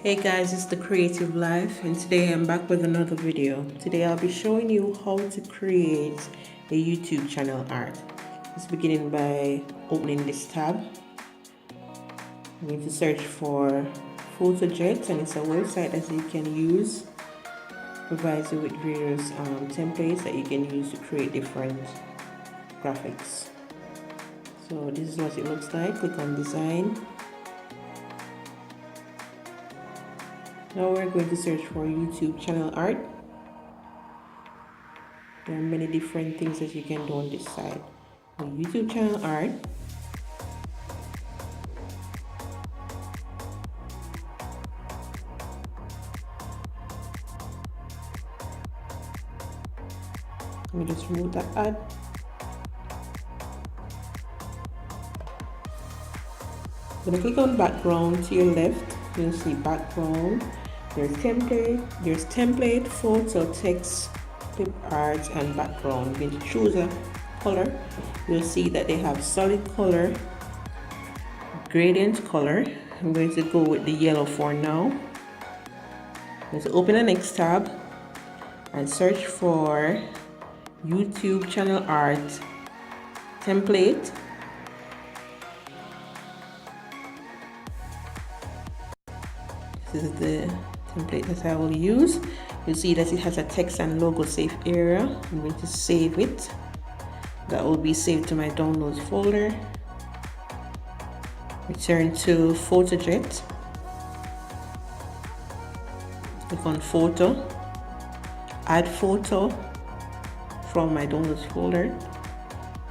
Hey guys, it's the Creative Life, and today I'm back with another video. Today I'll be showing you how to create a YouTube channel art. Let's begin by opening this tab. I'm going to search for PhotoJet, and it's a website that you can use. Provides you with various templates that you can use to create different graphics. So this is what it looks like. Click on design. Now we're going to search for YouTube channel art. There are many different things that you can do on this side. The YouTube channel art. Let me just remove that ad. I'm going to click on background to your left. You'll see background. There's template, photo, text, clip art, and background. You're going to choose a color. You'll see that they have solid color, gradient color. I'm going to go with the yellow for now. I'm going to open the next tab and search for YouTube channel art template. This is the template that I will use. You'll see that it has a text and logo save area. I'm going to save it. That will be saved to my downloads folder. Return to PhotoJet. Click on photo. Add photo from my downloads folder.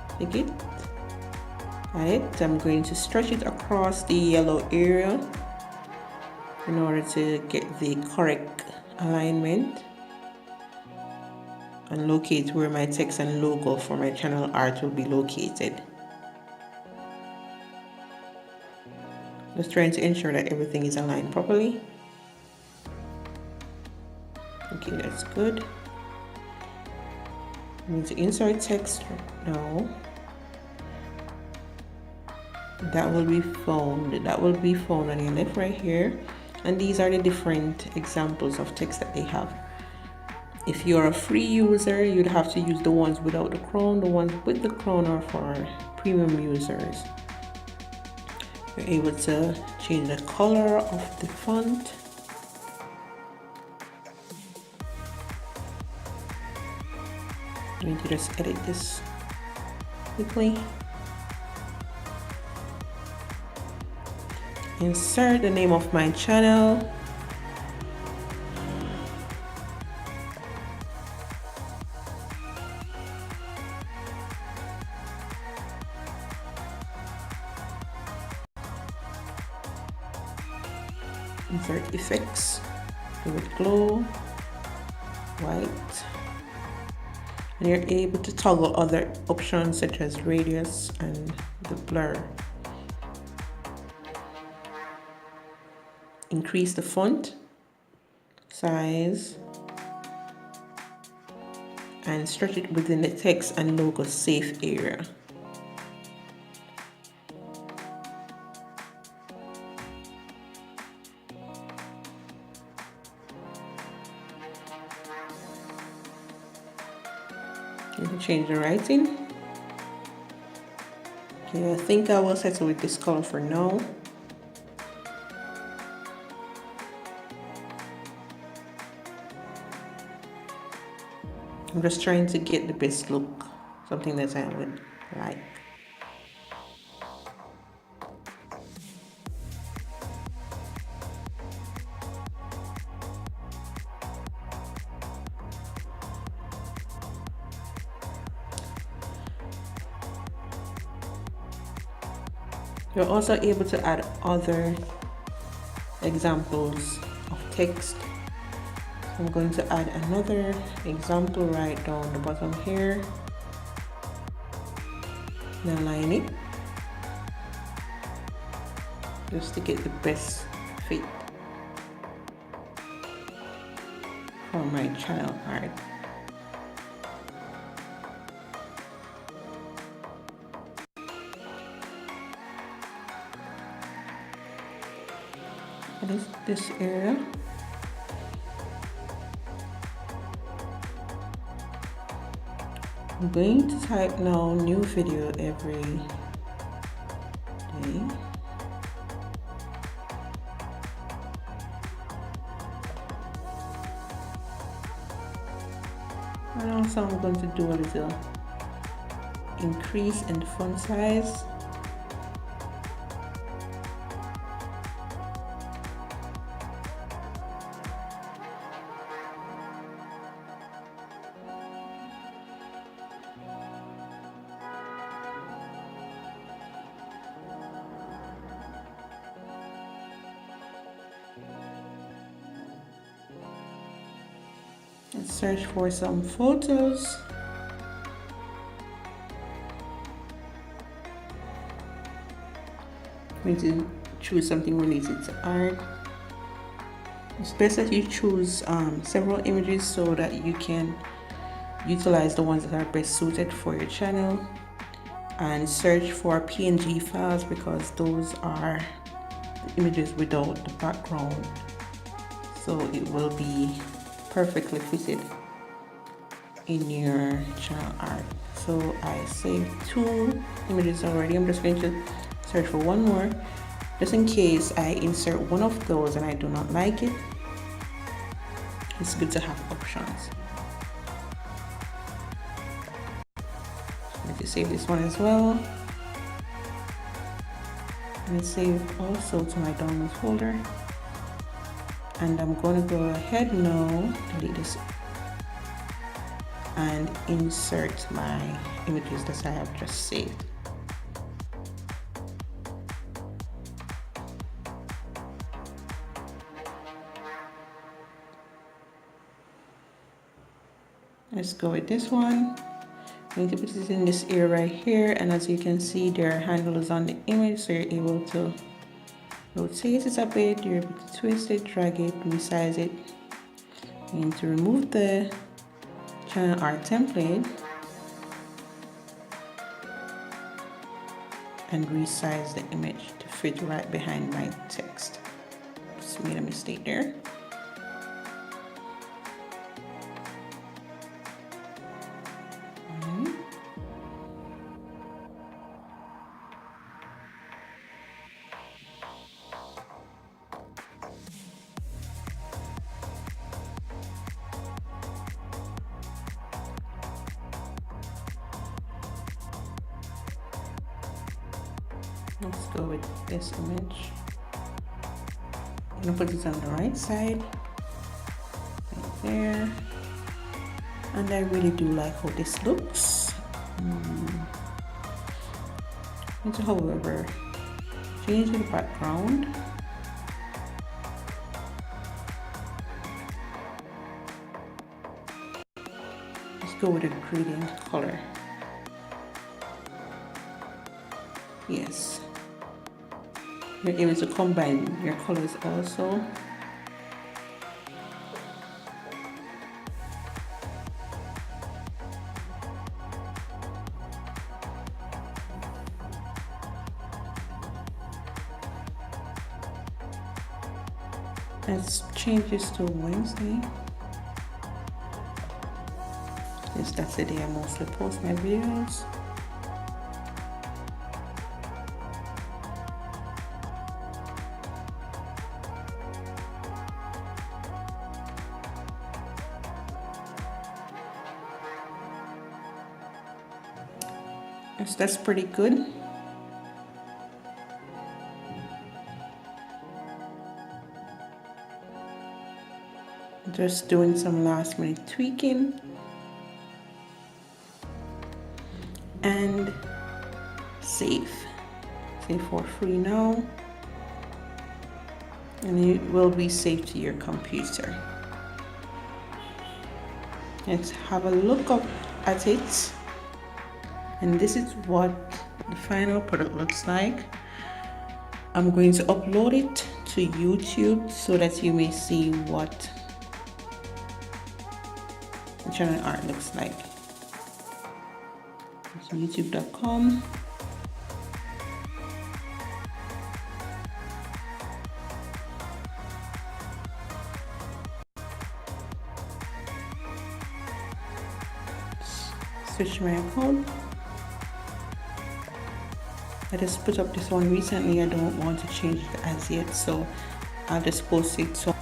Click it. Add it. I'm going to stretch it across the yellow area in order to get the correct alignment and locate where my text and logo for my channel art will be located. Just trying to ensure that everything is aligned properly. Okay, that's good. I need to insert text now. That will be found on your left right here. And these are the different examples of text that they have. If you're a free user, you'd have to use the ones without the crown. The ones with the crown are for premium users. You're able to change the color of the font. I'm going to just edit this quickly. Insert the name of my channel. Insert effects. Give it glow, white. And you're able to toggle other options such as radius and the blur. Increase the font size and stretch it within the text and logo safe area. You can change the writing. Okay, I think I will settle with this color for now. I'm just trying to get the best look, something that I would like. You're also able to add other examples of text. I'm going to add another example right down the bottom here and align it just to get the best fit for my channel art. for this area. I'm going to type now new video every day. And also I'm going to do a little increase in the font size. Let's search for some photos. I'm going to choose something related to art. It's best that you choose several images so that you can utilize the ones that are best suited for your channel, and search for PNG files because those are the images without the background, so it will be perfectly fitted in your channel art. So I saved 2 images already. I'm just going to search for one more just in case I insert one of those and I do not like it. It's good to have options. I'm going to save this one as well. And it's saved also to my downloads folder. And I'm going to go ahead now, delete this, and insert my images that I have just saved. Let's go with this one. I'm going to put it in this area right here, and as you can see, there are handles on the image, so you're able to rotate it a bit, you're able to twist it, drag it, resize it. You need to remove the channel art template and resize the image to fit right behind my text. Just made a mistake there. Let's go with this image. I'm gonna put it on the right side, right there. And I really do like how this looks. Need to, however, change the background. Let's go with a gradient color. Yes. You're able to combine your colors also. Let's change this to Wednesday. Yes, that's the day I mostly post my videos. Yes, that's pretty good. Just doing some last minute tweaking. And save for free now, and it will be saved to your computer. Let's have a look up at it, and this is what the final product looks like. I'm going to upload it to YouTube so that you may see what the channel art looks like. YouTube.com. switch my account. I just put up this one recently. I don't want to change it as yet, so I'll just post it. So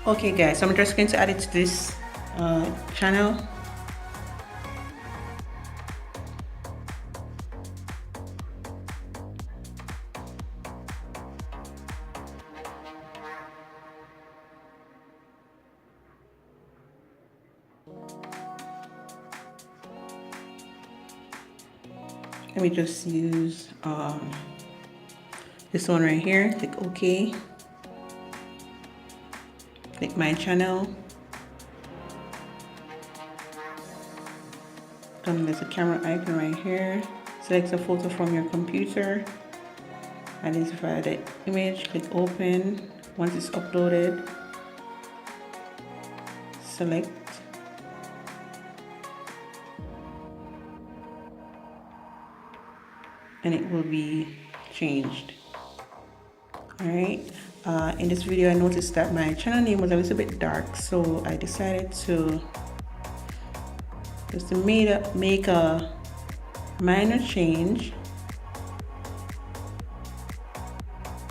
okay guys, so I'm just going to add it to this channel. Let me just use this one right here. Click OK. Click my channel. Then there's a camera icon right here. Select a photo from your computer. Identify the image. Click open. Once it's uploaded, select. And it will be changed. Alright, in this video I noticed that my channel name was a little bit dark, so I decided to just make a minor change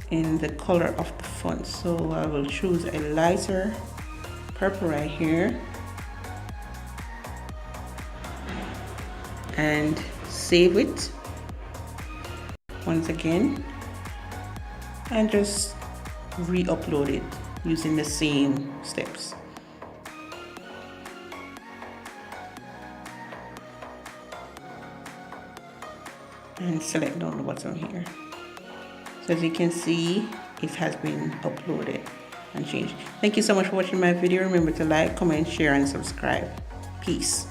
in the color of the font. So I will choose a lighter purple right here and save it once again, and just re-upload it using the same steps. And select down the bottom here. So as you can see, it has been uploaded and changed. Thank you so much for watching my video. Remember to like, comment, share, and subscribe. Peace.